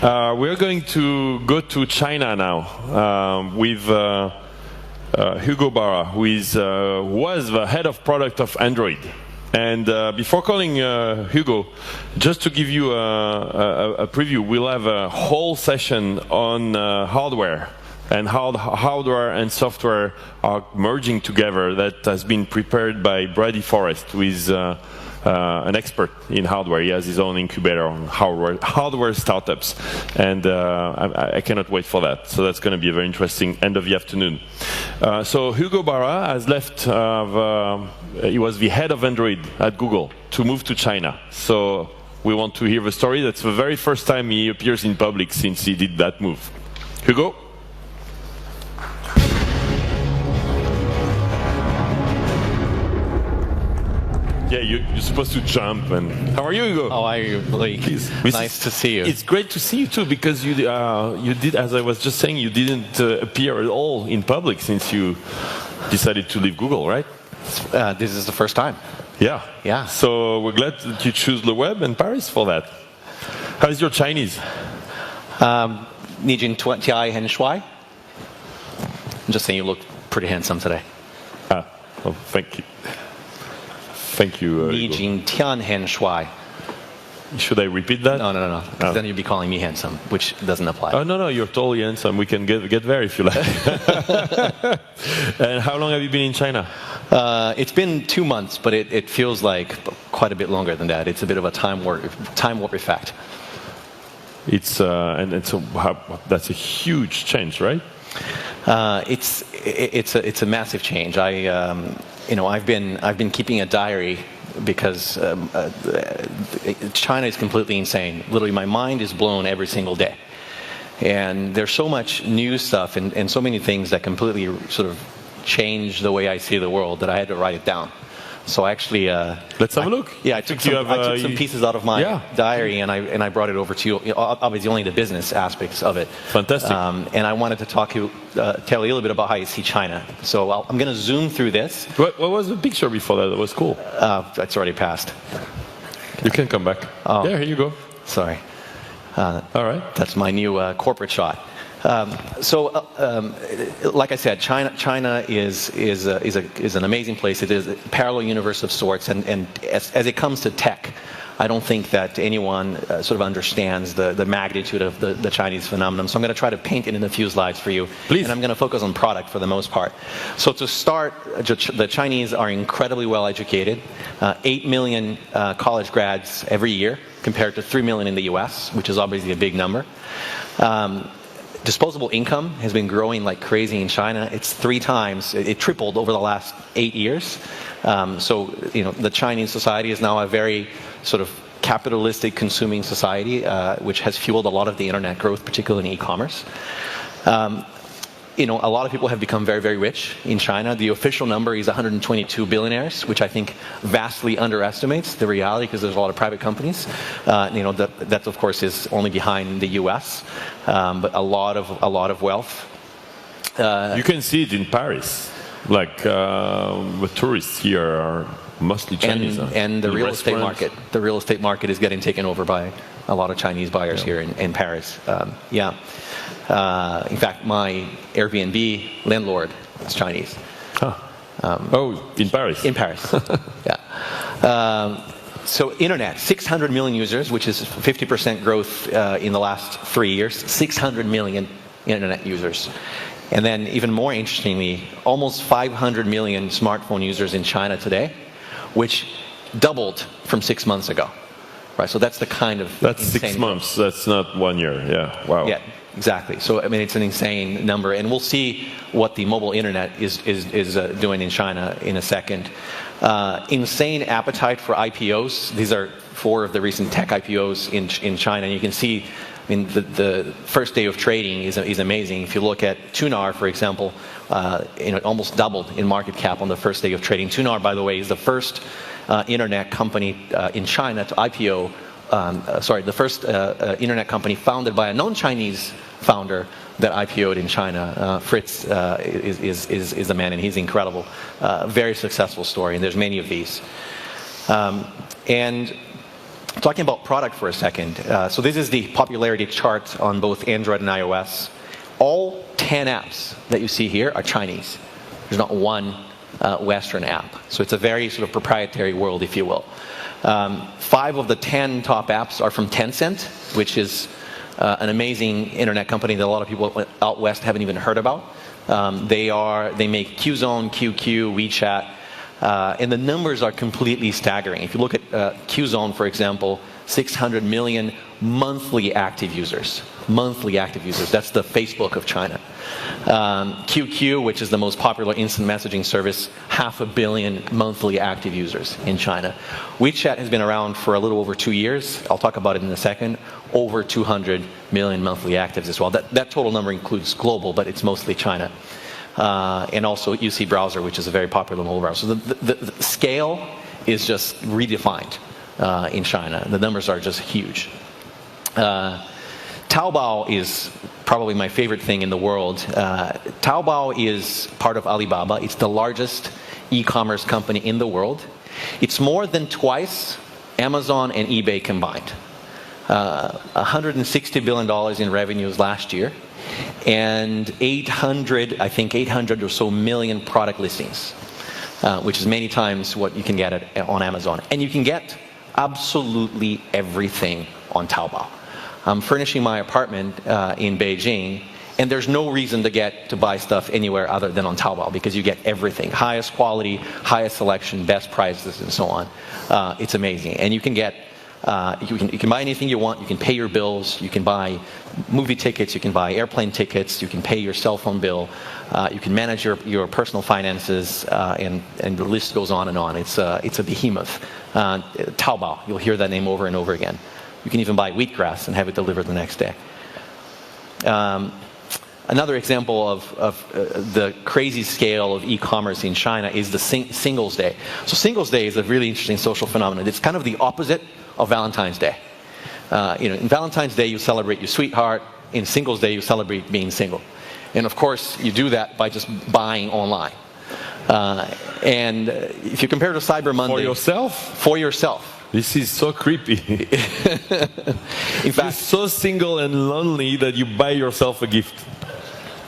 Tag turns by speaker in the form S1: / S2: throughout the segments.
S1: We're going to go to China now with Hugo Barra, who was the head of product of Android. And before calling Hugo, just to give you a preview, we'll have a whole session on hardware and how hardware and software are merging together. That has been prepared by Brady Forrest, who is an expert in hardware. He has his own incubator on hardware startups, and I cannot wait for that. So that's going to be a very interesting end of the afternoon. So Hugo Barra has left, he was the head of Android at Google, to move to China. So we want to hear the story. That's the very first time he appears in public since he did that move. Hugo? Yeah, you're supposed to jump. And how are you, Hugo?
S2: How are you, Blake? Nice to see you.
S1: It's great to see you too, because you did, as I was just saying, you didn't appear at all in public since you decided to leave Google, right?
S2: This is the first time.
S1: Yeah.
S2: Yeah.
S1: So we're glad that you choose Le Web and Paris for that. How is your Chinese?
S2: 你今天很帅. I'm just saying you look pretty handsome today.
S1: Oh, thank you. Thank you.
S2: 你今天很帅.
S1: Should I repeat that?
S2: No. Oh. Then you'd be calling me handsome, which doesn't apply.
S1: Oh, no, you're totally handsome. We can get there if you like. And how long have you been in China?
S2: It's been 2 months, but it feels like quite a bit longer than that. It's a bit of a time warp effect.
S1: It's so that's a huge change, right?
S2: It's a massive change. I've been keeping a diary because China is completely insane. Literally, my mind is blown every single day, and there's so much new stuff and so many things that completely sort of change the way I see the world that I had to write it down. So actually,
S1: let's have a look.
S2: Yeah, I took some pieces out of my diary and I brought it over to you. Obviously, only the business aspects of it.
S1: Fantastic.
S2: And I wanted to tell you a little bit about how you see China. So I'm going to zoom through this.
S1: What was the picture before that? That was cool.
S2: That's already passed.
S1: You can come back.
S2: Oh.
S1: Yeah, here you go.
S2: Sorry.
S1: All right.
S2: That's my new corporate shot. Like I said, China is an amazing place. It is a parallel universe of sorts, and as it comes to tech, I don't think that anyone sort of understands the magnitude of the Chinese phenomenon. So I'm going to try to paint it in a few slides for you.
S1: Please.
S2: And I'm going to focus on product for the most part. So to start, the Chinese are incredibly well educated. 8 million college grads every year, compared to 3 million in the US, which is obviously a big number. Disposable income has been growing like crazy in China. It's 3 times, it tripled over the last 8 years. The Chinese society is now a very sort of capitalistic consuming society, which has fueled a lot of the internet growth, particularly in e-commerce. A lot of people have become very, very rich in China. The official number is 122 billionaires, which I think vastly underestimates the reality because there's a lot of private companies. That of course is only behind the U.S., but a lot of wealth.
S1: You can see it in Paris. Like the tourists here are mostly Chinese.
S2: And the real estate market. The real estate market is getting taken over by a lot of Chinese buyers here in Paris. In fact, my Airbnb landlord is Chinese.
S1: In Paris?
S2: In Paris, yeah. So internet, 600 million users, which is 50% growth in the last 3 years. 600 million internet users. And then even more interestingly, almost 500 million smartphone users in China today, which doubled from 6 months ago. Right, so that's the kind of...
S1: That's 6 months, that's not 1 year, yeah, wow.
S2: Yeah, exactly. So, I mean, it's an insane number. And we'll see what the mobile internet is doing in China in a second. Insane appetite for IPOs. These are 4 of the recent tech IPOs in China. And you can see, I mean, the first day of trading is amazing. If you look at Tunar, for example, it almost doubled in market cap on the first day of trading. Tunar, by the way, is the first internet company in China to IPO. The first internet company founded by a non-Chinese founder that IPO'd in China. Fritz is the man, and he's incredible. Very successful story, and there's many of these. And Talking about product for a second. So this is the popularity chart on both Android and iOS. All 10 apps that you see here are Chinese. There's not one Western app. So it's a very sort of proprietary world, if you will. 5 of the 10 top apps are from Tencent, which is an amazing internet company that a lot of people out west haven't even heard about. They make Qzone, QQ, Wechat, and the numbers are completely staggering. If you look at Qzone, for example, 600 million monthly active users. Monthly active users. That's the Facebook of China. QQ, which is the most popular instant messaging service, 500 million monthly active users in China. Wechat has been around for a little over 2 years. I'll talk about it in a second. Over 200 million monthly actives as well. That total number includes global, but it's mostly China. And also UC Browser, which is a very popular mobile browser. So the scale is just redefined in China. The numbers are just huge. Taobao is probably my favorite thing in the world. Taobao is part of Alibaba. It's the largest e-commerce company in the world. It's more than twice Amazon and eBay combined. $160 billion in revenues last year, and 800 or so million product listings, which is many times what you can get on Amazon. And you can get absolutely everything on Taobao. I'm furnishing my apartment in Beijing, and there's no reason to buy stuff anywhere other than on Taobao, because you get everything. Highest quality, highest selection, best prices, and so on. It's amazing. And you can get you can buy anything you want. You can pay your bills. You can buy movie tickets. You can buy airplane tickets. You can pay your cell phone bill. You can manage your personal finances, and the list goes on and on. It's a behemoth. Taobao, you'll hear that name over and over again. You can even buy wheatgrass and have it delivered the next day. Another example of the crazy scale of e-commerce in China is the Singles Day. So Singles Day is a really interesting social phenomenon. It's kind of the opposite of Valentine's Day. In Valentine's Day, you celebrate your sweetheart. In Singles Day, you celebrate being single. And of course, you do that by just buying online. And if you compare to Cyber Monday...
S1: For yourself?
S2: For yourself.
S1: This is so creepy.
S2: In fact,
S1: you're so single and lonely that you buy yourself a gift.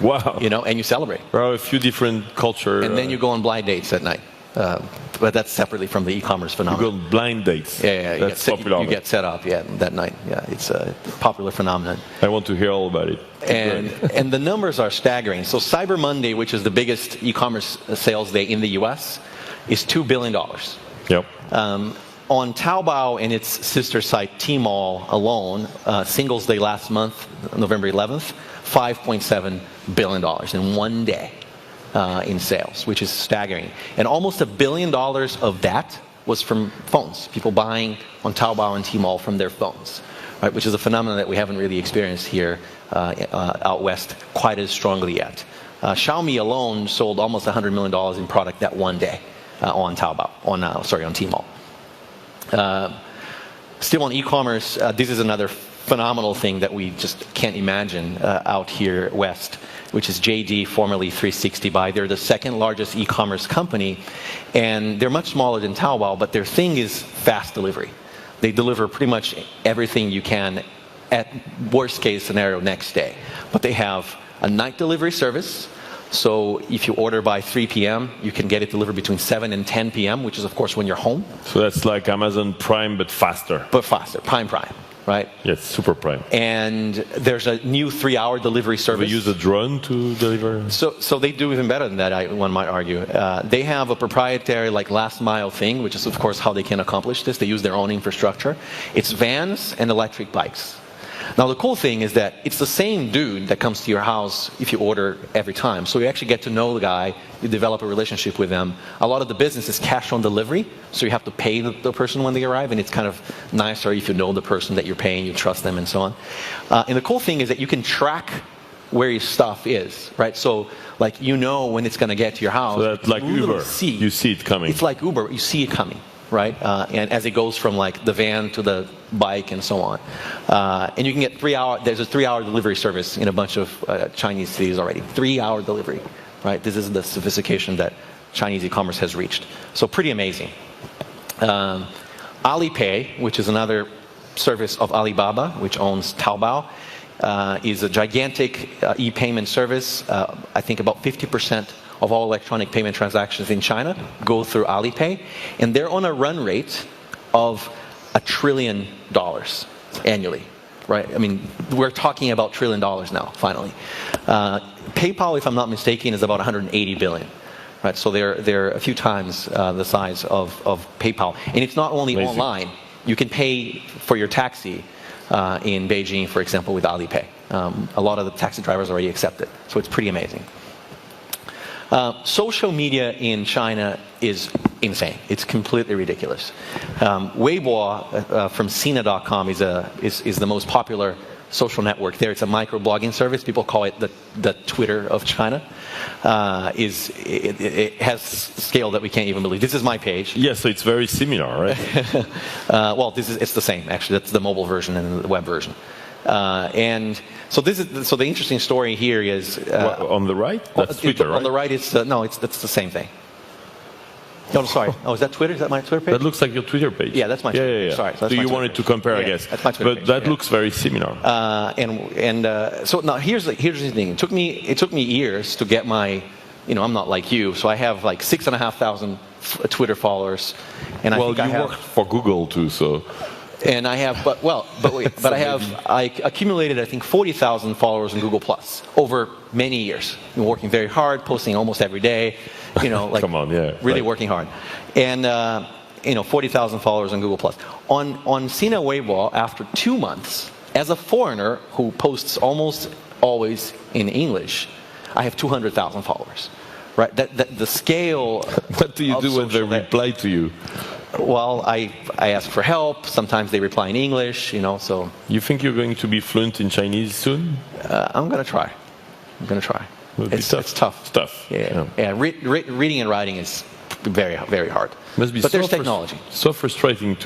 S1: Wow.
S2: And you celebrate.
S1: Well, a few different cultures.
S2: And then you go on blind dates at night. But that's separately from the e-commerce phenomenon.
S1: You go on blind dates.
S2: Yeah.
S1: That's popular.
S2: You get set up, that night. Yeah, it's a popular phenomenon.
S1: I want to hear all about it.
S2: And the numbers are staggering. So Cyber Monday, which is the biggest e-commerce sales day in the US, is $2 billion.
S1: Yep.
S2: On Taobao and its sister site Tmall alone, Singles Day last month, November 11th, $5.7 billion in one day in sales, which is staggering. And almost $1 billion of that was from phones, people buying on Taobao and Tmall from their phones, right? Which is a phenomenon that we haven't really experienced here out west quite as strongly yet. Xiaomi alone sold almost $100 million in product that one day on Taobao, on Tmall. Still on e-commerce, this is another phenomenal thing that we just can't imagine out here west, which is JD, formerly 360 Buy. They're the second largest e-commerce company, and they're much smaller than Taobao, but their thing is fast delivery. They deliver pretty much everything you can at worst case scenario next day. But they have a night delivery service. So if you order by 3 p.m., you can get it delivered between 7 and 10 p.m., which is, of course, when you're home.
S1: So that's like Amazon Prime, but faster.
S2: But faster. Prime, right?
S1: Yes, super Prime.
S2: And there's a new 3-hour delivery service.
S1: They use a drone to deliver?
S2: So they do even better than that, one might argue. They have a proprietary last mile thing, which is, of course, how they can accomplish this. They use their own infrastructure. It's vans and electric bikes. Now, the cool thing is that it's the same dude that comes to your house if you order every time. So you actually get to know the guy, you develop a relationship with them. A lot of the business is cash on delivery, so you have to pay the person when they arrive, and it's kind of nicer if you know the person that you're paying, you trust them, and so on. And the cool thing is that you can track where your stuff is, right? So, when it's going to get to your house.
S1: So that's like Uber. You see it coming.
S2: It's like Uber. You see it coming. Right, and as it goes from the van to the bike and so on, and you can get 3 hour. There's a 3-hour delivery service in a bunch of Chinese cities already. 3-hour delivery, right? This is the sophistication that Chinese e-commerce has reached. So pretty amazing. Alipay, which is another service of Alibaba, which owns Taobao, is a gigantic e-payment service. I think about 50% of all electronic payment transactions in China go through Alipay, and they're on a run rate of $1 trillion annually. Right? I mean, we're talking about $1 trillion now, finally. PayPal, if I'm not mistaken, is about 180 billion. Right? So they're a few times the size of PayPal. And it's not only
S1: Amazing.
S2: online. You can pay for your taxi in Beijing, for example, with Alipay. A lot of the taxi drivers already accept it. So it's pretty amazing. Social media in China is insane. It's completely ridiculous. Weibo from Sina.com is the most popular social network there. It's a microblogging service. People call it the Twitter of China. It has scale that we can't even believe. This is my page.
S1: Yeah, so it's very similar, right?
S2: Well, it's the same actually. That's the mobile version and the web version. And so the interesting story here is
S1: on the right. That's Twitter, right?
S2: On the right, that's the same thing. Oh, sorry. Oh, is that Twitter? Is that my Twitter page?
S1: That looks like your Twitter page.
S2: Yeah, that's my Twitter page.
S1: Yeah.
S2: Sorry.
S1: So you wanted to compare, I guess.
S2: That's my Twitter page.
S1: But that looks very similar.
S2: So now here's the thing. It took me years to get my, I'm not like you, so I have like 6,500 Twitter followers, and
S1: you work for Google too, so.
S2: And I have, I accumulated, I think, 40,000 followers on Google Plus over many years. Been working very hard, posting almost every day,
S1: Come on, yeah,
S2: really working hard. And, 40,000 followers on Google Plus. On Sina Weibo, after 2 months, as a foreigner who posts almost always in English, I have 200,000 followers. Right? The scale.
S1: What do you do when they reply to you?
S2: Well, I ask for help. Sometimes they reply in English, so.
S1: You think you're going to be fluent in Chinese soon?
S2: I'm going to try. It's tough.
S1: It's tough.
S2: Yeah. Reading and writing is very, very hard.
S1: Must be
S2: but there's technology.
S1: So frustrating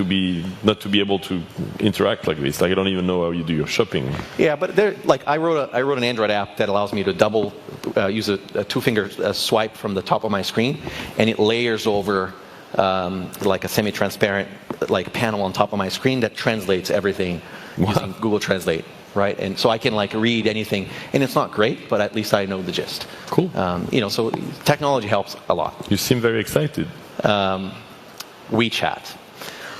S1: not to be able to interact like this. Like I don't even know how you do your shopping.
S2: Yeah, but I wrote an Android app that allows me to use a two-finger swipe from the top of my screen, and it layers over like a semi-transparent panel on top of my screen that translates everything using Google Translate, right? And so I can read anything, and it's not great, but at least I know the gist.
S1: Cool.
S2: So technology helps a lot.
S1: You seem very excited.
S2: WeChat.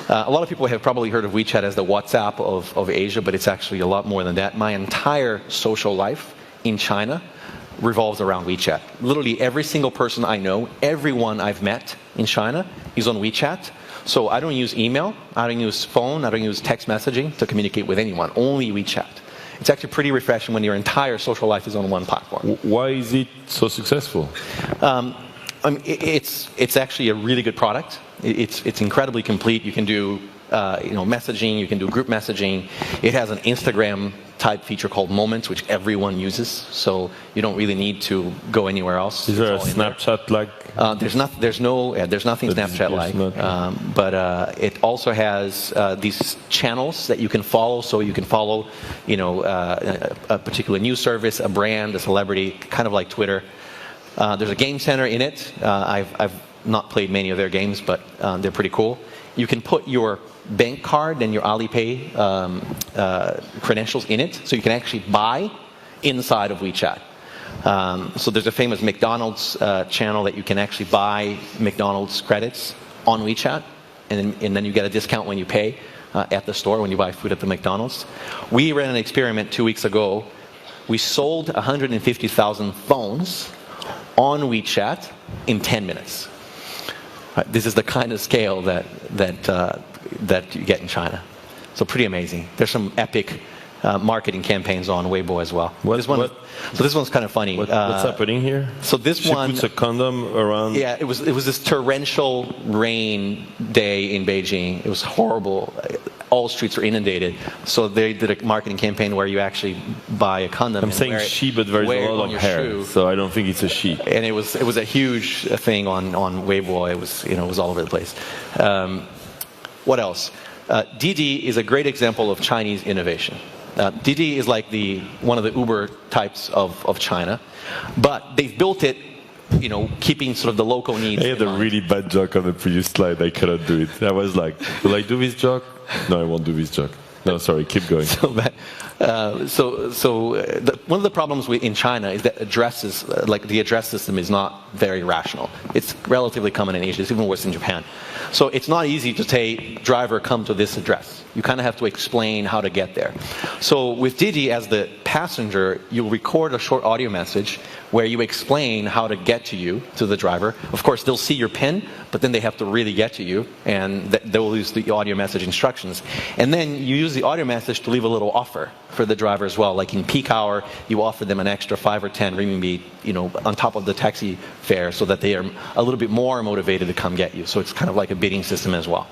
S2: A lot of people have probably heard of WeChat as the WhatsApp of Asia, but it's actually a lot more than that. My entire social life in China revolves around WeChat. Literally every single person I know, everyone I've met in China is on WeChat. So I don't use email, I don't use phone, I don't use text messaging to communicate with anyone, only WeChat. It's actually pretty refreshing when your entire social life is on one platform.
S1: Why is it so successful?
S2: It's actually a really good product. It's incredibly complete. You can do messaging, you can do group messaging. It has an Instagram type feature called Moments, which everyone uses, so you don't really need to go anywhere else.
S1: Is there a Snapchat like?
S2: There's nothing Snapchat like, but it also has these channels that you can follow. So you can follow, a particular news service, a brand, a celebrity, kind of like Twitter. There's a game center in it. I've not played many of their games, but they're pretty cool. You can put your bank card and your Alipay credentials in it, so you can actually buy inside of WeChat. So there's a famous McDonald's channel that you can actually buy McDonald's credits on WeChat, and then you get a discount when you pay at the store when you buy food at the McDonald's. We ran an experiment 2 weeks ago. We sold 150,000 phones on WeChat in 10 minutes. This is the kind of scale that you get in China. So pretty amazing. There's some epic marketing campaigns on Weibo as well. So this one's kind of funny.
S1: What's happening here?
S2: So
S1: she puts a condom around.
S2: Yeah, it was this torrential rain day in Beijing. It was horrible. All streets were inundated. So they did a marketing campaign where you actually buy a condom.
S1: I'm saying she, but there's a lot of hair, shoe. So I don't think it's a she.
S2: And it was a huge thing on Weibo. It was all over the place. What else? Didi is a great example of Chinese innovation. Didi is like one of the Uber types of China, but they've built it keeping sort of the local needs.
S1: I had a really bad joke on the previous slide. I cannot do it. I was like, will I do this joke? No, I won't do this joke. No, sorry, keep going.
S2: One of the problems in China is that the address system is not very rational. It's relatively common in Asia. It's even worse in Japan. So it's not easy to say, driver, come to this address. You kind of have to explain how to get there. So with Didi, as the passenger, you'll record a short audio message where you explain how to get to the driver. Of course, they'll see your PIN, but then they have to really get to you, and they will use the audio message instructions. And then you use the audio message to leave a little offer for the driver as well. Like in peak hour, you offer them an extra 5 or 10 renminbi, on top of the taxi fare, so that they are a little bit more motivated to come get you. So it's kind of like a bidding system as well.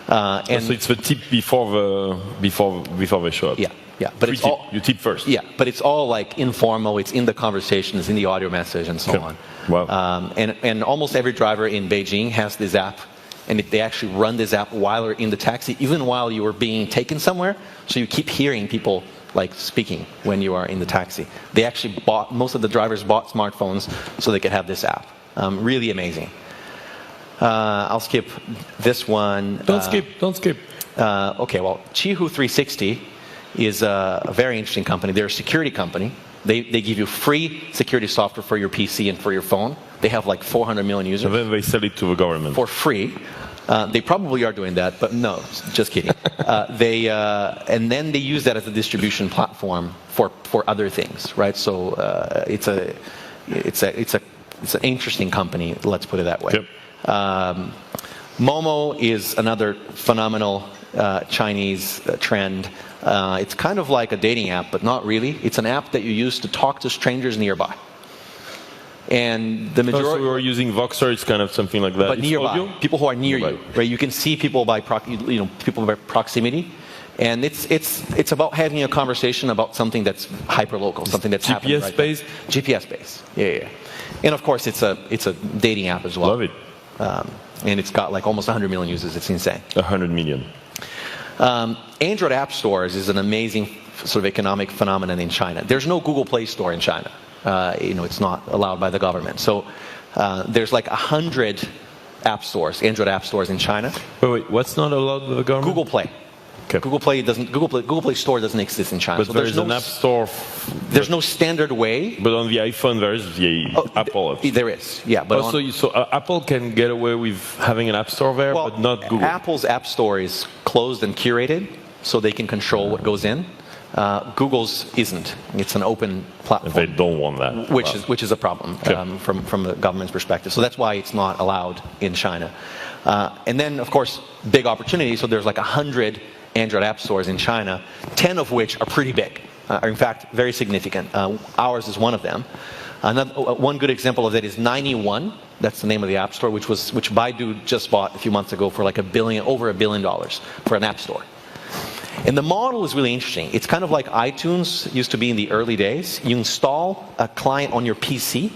S1: And so it's the tip before they show up.
S2: Yeah, but it's all,
S1: you tip first.
S2: Yeah, but it's all like informal. It's in the conversation, it's in the audio message, and so on.
S1: Wow.
S2: And almost every driver in Beijing has this app, and they actually run this app while you're in the taxi, even while you are being taken somewhere. So you keep hearing people like speaking when you are in the taxi. They actually most of the drivers bought smartphones so they could have this app. Really amazing. I'll skip this one.
S1: Don't skip.
S2: Okay, well, Qihoo 360 is a very interesting company. They're a security company. They give you free security software for your PC and for your phone. They have like 400 million users.
S1: And then they sell it to the government.
S2: For free. They probably are doing that, but no, just kidding. And then they use that as a distribution platform for other things, right? So it's an interesting company, let's put it that way.
S1: Yep.
S2: Momo is another phenomenal Chinese trend. It's kind of like a dating app, but not really. It's an app that you use to talk to strangers nearby. And the majority.
S1: So we were using Voxer. It's kind of something like that.
S2: But
S1: it's
S2: nearby,
S1: audio?
S2: people who are near you, right? You can see people by proximity, and it's about having a conversation about something that's hyper local, something that's happening right
S1: GPS-based.
S2: GPS-based, yeah. And of course, it's a dating app as well.
S1: Love it.
S2: And it's got like almost 100 million users. It's insane.
S1: 100 million.
S2: Android app stores is an amazing sort of economic phenomenon in China. There's no Google Play Store in China. It's not allowed by the government. So there's like 100 app stores, Android app stores in China.
S1: Wait, what's not allowed by the government?
S2: Google Play.
S1: Okay.
S2: Google Play Store doesn't exist in China.
S1: But
S2: so
S1: there's an app store.
S2: There's no standard way.
S1: But on the iPhone, there is the Apple app.
S2: There is, yeah. But
S1: so Apple can get away with having an app store there, but not Google.
S2: Apple's app store is closed and curated, so they can control what goes in. Google's isn't. It's an open platform.
S1: They don't want that.
S2: Which is a problem from the government's perspective. So that's why it's not allowed in China. And then, of course, big opportunity. So there's like 100 Android app stores in China, 10 of which are pretty big. Are in fact very significant. Ours is one of them. One good example of that is 91. That's the name of the app store, which Baidu just bought a few months ago for like over $1 billion for an app store. And the model is really interesting. It's kind of like iTunes used to be in the early days. You install a client on your PC.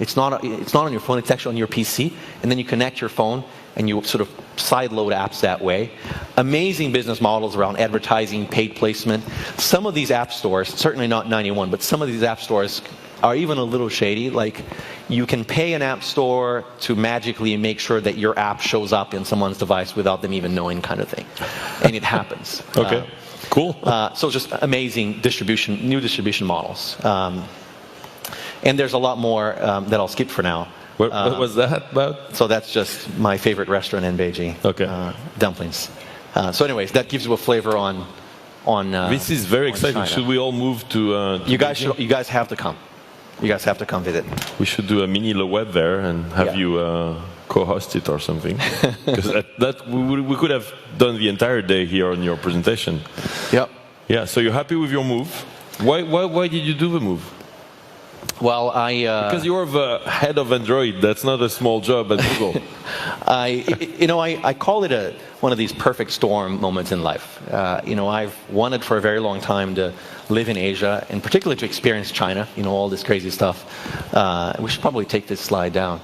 S2: It's not on your phone. It's actually on your PC. And then you connect your phone and you sort of sideload apps that way. Amazing business models around advertising, paid placement. Some of these app stores, certainly not 91, but some of these app stores are even a little shady. Like you can pay an app store to magically make sure that your app shows up in someone's device without them even knowing, kind of thing. And it happens.
S1: Okay, cool.
S2: So just amazing new distribution models. And there's a lot more that I'll skip for now.
S1: What was that about?
S2: So that's just my favorite restaurant in Beijing.
S1: Okay.
S2: Dumplings. So anyways, that gives you a flavor on
S1: this is very exciting.
S2: China.
S1: Should we all move to
S2: you guys have to come. You guys have to come visit.
S1: We should do a mini Le Web there and have you co-host it or something. Because that we could have done the entire day here on your presentation.
S2: Yep.
S1: Yeah. So you're happy with your move? Why did you do the move?
S2: Well,
S1: because you're the head of Android. That's not a small job at Google.
S2: I call it one of these perfect storm moments in life. I've wanted for a very long time to live in Asia, and particularly to experience China. All this crazy stuff. We should probably take this slide down.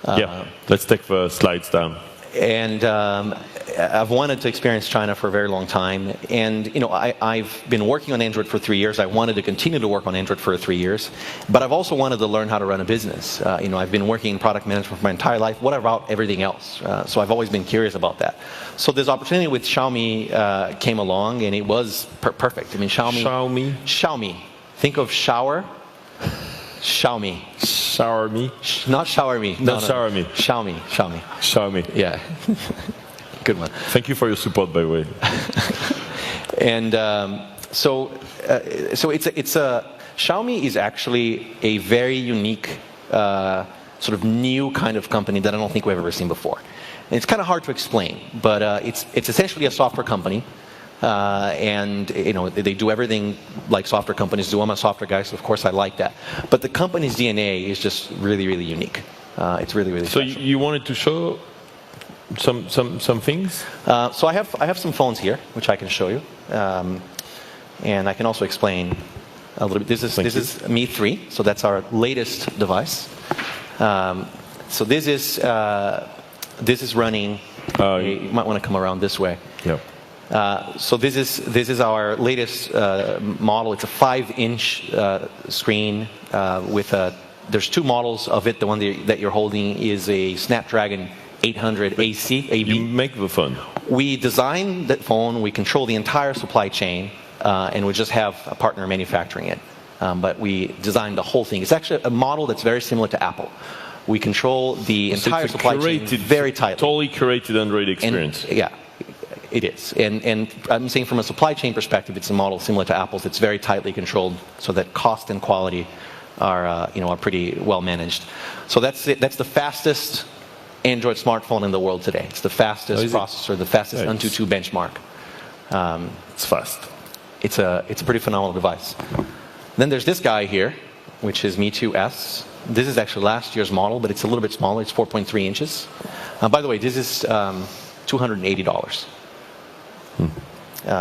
S1: Yeah, let's take the slides down.
S2: And I've wanted to experience China for a very long time. And I've been working on Android for 3 years. I wanted to continue to work on Android for 3 years. But I've also wanted to learn how to run a business. I've been working in product management for my entire life. What about everything else? So I've always been curious about that. So this opportunity with Xiaomi came along, and it was perfect. I mean, Xiaomi. Think of shower. Xiaomi.
S1: Shower me?
S2: Not shower me.
S1: Not shower me.
S2: Xiaomi.
S1: Xiaomi.
S2: Yeah. Good one.
S1: Thank you for your support, by the way.
S2: And so it's a Xiaomi is actually a very unique sort of new kind of company that I don't think we've ever seen before. And it's kind of hard to explain, but it's essentially a software company. And they do everything like software companies do. I'm a software guy, so of course I like that. But the company's DNA is just really, really unique. It's really, really special.
S1: So you wanted to show some things?
S2: So I have some phones here, which I can show you, and I can also explain a little bit. This is Mi 3, so that's our latest device. So this is running. You might want to come around this way.
S1: Yeah.
S2: So this is our latest model. It's a 5-inch screen with a. There's two models of it. The one that you're holding is a Snapdragon 800 AC. AB.
S1: You make the phone.
S2: We design that phone. We control the entire supply chain, and we just have a partner manufacturing it. But we designed the whole thing. It's actually a model that's very similar to Apple. We control the entire supply chain very tightly.
S1: Totally curated Android experience.
S2: And, yeah. It is, and I'm saying from a supply chain perspective, it's a model similar to Apple's. It's very tightly controlled, so that cost and quality are pretty well managed. So that's it. That's the fastest Android smartphone in the world today. It's the fastest processor, the fastest Antutu benchmark.
S1: It's fast.
S2: It's a pretty phenomenal device. Then there's this guy here, which is Mi 2S. This is actually last year's model, but it's a little bit smaller. It's 4.3 inches. By the way, this is $280.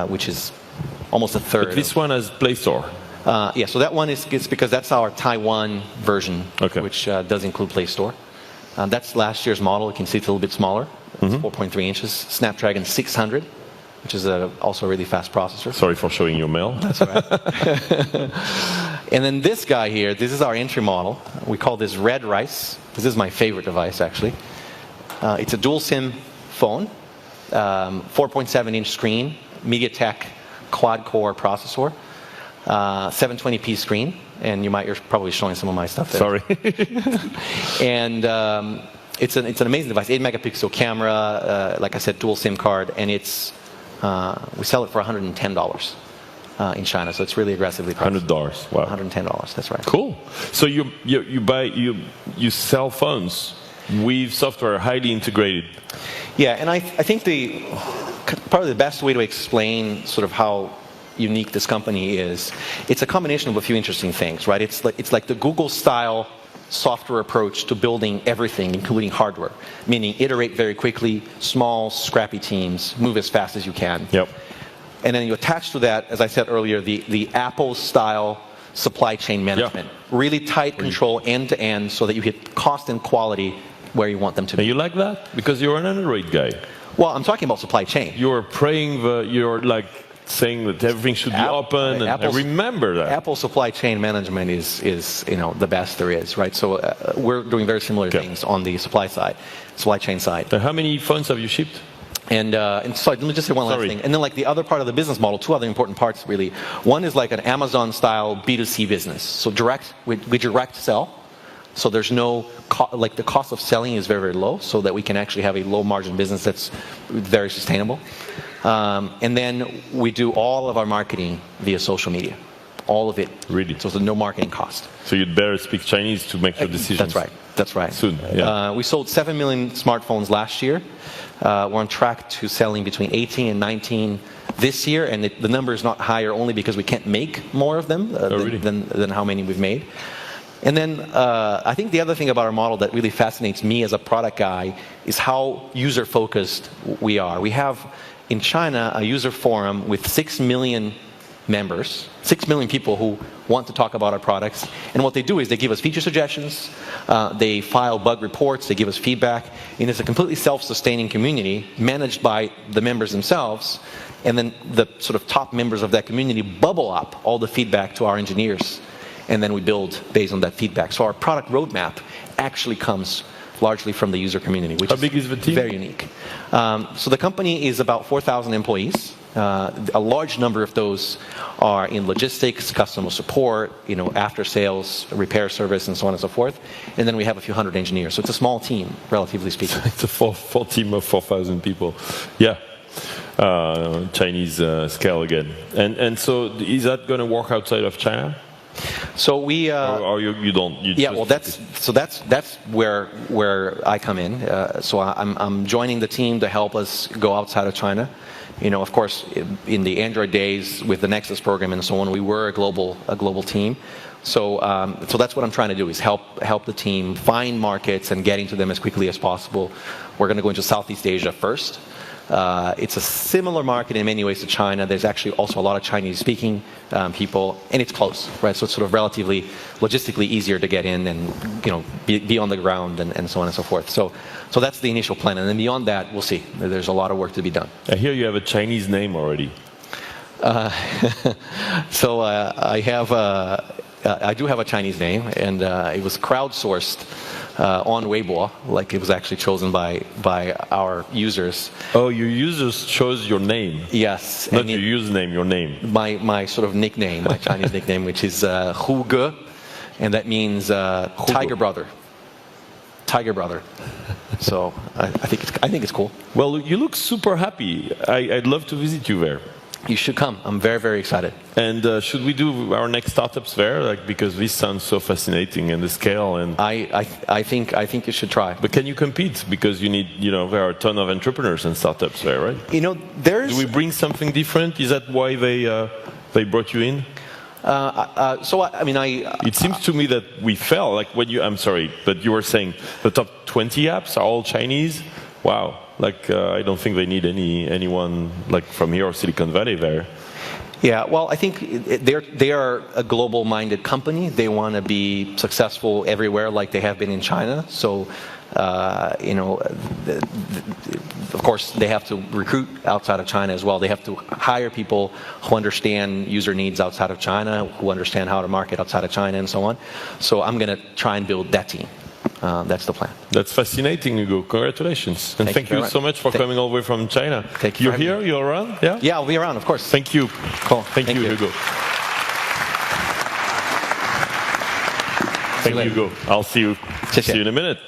S2: Which is almost a third.
S1: But this one has Play Store.
S2: Yeah, so that one is because that's our Taiwan version, which does include Play Store. That's last year's model. You can see it's a little bit smaller. It's 4.3 inches. Snapdragon 600, which is also a really fast processor.
S1: Sorry for showing your mail.
S2: That's all right. And then this guy here, this is our entry model. We call this Red Rice. This is my favorite device, actually. It's a dual SIM phone. 4.7-inch screen, MediaTek quad-core processor, 720p screen, and you're probably showing some of my stuff there.
S1: Sorry.
S2: And it's an amazing device. 8-megapixel camera, like I said, dual SIM card, and we sell it for $110 in China, so it's really aggressively priced.
S1: $100. Wow.
S2: $110. That's right.
S1: Cool. So you sell phones with software highly integrated.
S2: Yeah, and I think probably the best way to explain sort of how unique this company is, it's a combination of a few interesting things, right? It's like the Google-style software approach to building everything, including hardware, meaning iterate very quickly, small, scrappy teams, move as fast as you can.
S1: Yep.
S2: And then you attach to that, as I said earlier, the Apple-style supply chain management. Yeah. Really tight control end-to-end so that you hit cost and quality where you want them to be.
S1: And you like that? Because you're an Android guy.
S2: Well, I'm talking about supply chain.
S1: You're you're like saying that everything should be open, and I remember that.
S2: Apple supply chain management is the best there is, right? So we're doing very similar things on the supply chain side.
S1: How many phones have you shipped?
S2: And sorry, let me just say one last thing. And then like the other part of the business model, two other important parts really. One is like an Amazon-style B2C business. So we direct sell. So there's no, the cost of selling is very, very low, so that we can actually have a low margin business that's very sustainable. And then we do all of our marketing via social media. All of it.
S1: Really?
S2: So there's no marketing cost.
S1: So you'd better speak Chinese to make your decisions.
S2: That's right.
S1: Soon, yeah.
S2: We sold 7 million smartphones last year. We're on track to selling between 18 and 19 this year, and the number is not higher only because we can't make more of them than how many we've made. And then I think the other thing about our model that really fascinates me as a product guy is how user-focused we are. We have in China a user forum with 6 million members, 6 million people who want to talk about our products. And what they do is they give us feature suggestions, they file bug reports, they give us feedback, and it's a completely self-sustaining community managed by the members themselves. And then the sort of top members of that community bubble up all the feedback to our engineers, and then we build based on that feedback. So our product roadmap actually comes largely from the user community, which
S1: How big is the team?
S2: very unique. So the company is about 4,000 employees. A large number of those are in logistics, customer support, after sales, repair service, and so on and so forth. And then we have a few hundred engineers. So it's a small team, relatively speaking.
S1: It's a full team of 4,000 people. Yeah. Chinese scale again. And so is that going to work outside of China?
S2: So we
S1: or you don't?
S2: That's where I come in. So I'm joining the team to help us go outside of China. Of course, in the Android days with the Nexus program and so on, we were a global team. So that's what I'm trying to do, is help the team find markets and get into them as quickly as possible. We're going to go into Southeast Asia first. It's a similar market in many ways to China. There's actually also a lot of Chinese-speaking people, and it's close, right? So it's sort of relatively logistically easier to get in and be on the ground and so on and so forth. So that's the initial plan, and then beyond that, we'll see. There's a lot of work to be done.
S1: I hear you have a Chinese name already.
S2: I do have a Chinese name, and it was crowdsourced on Weibo, like it was actually chosen by our users.
S1: Oh, your users chose your name?
S2: Yes.
S1: Not your username, your name.
S2: My sort of nickname, my Chinese nickname, which is Hugo, and that means tiger brother. Tiger brother. So I think it's cool.
S1: Well, you look super happy. I'd love to visit you there.
S2: You should come. I'm very, very excited.
S1: And should we do our next startups there? Because this sounds so fascinating, and the scale. And
S2: I think you should try.
S1: But can you compete? Because you need, there are a ton of entrepreneurs and startups there, right?
S2: There's.
S1: Do we bring something different? Is that why they brought you in?
S2: It
S1: seems to me that we fell. I'm sorry, but you were saying the top 20 apps are all Chinese. Wow. I don't think they need anyone from here or Silicon Valley there.
S2: Yeah, well, I think they are a global-minded company. They want to be successful everywhere, like they have been in China. So, of course, they have to recruit outside of China as well. They have to hire people who understand user needs outside of China, who understand how to market outside of China, and so on. So I'm going to try and build that team. That's the plan. That's fascinating, Hugo. Congratulations. And thank you so much for coming all the way from China. Thank you. You're here? You're around? Yeah? Yeah, I'll be around, of course. Thank you. Cool. Thank you, Hugo. Thank you, Hugo. I'll see you in a minute.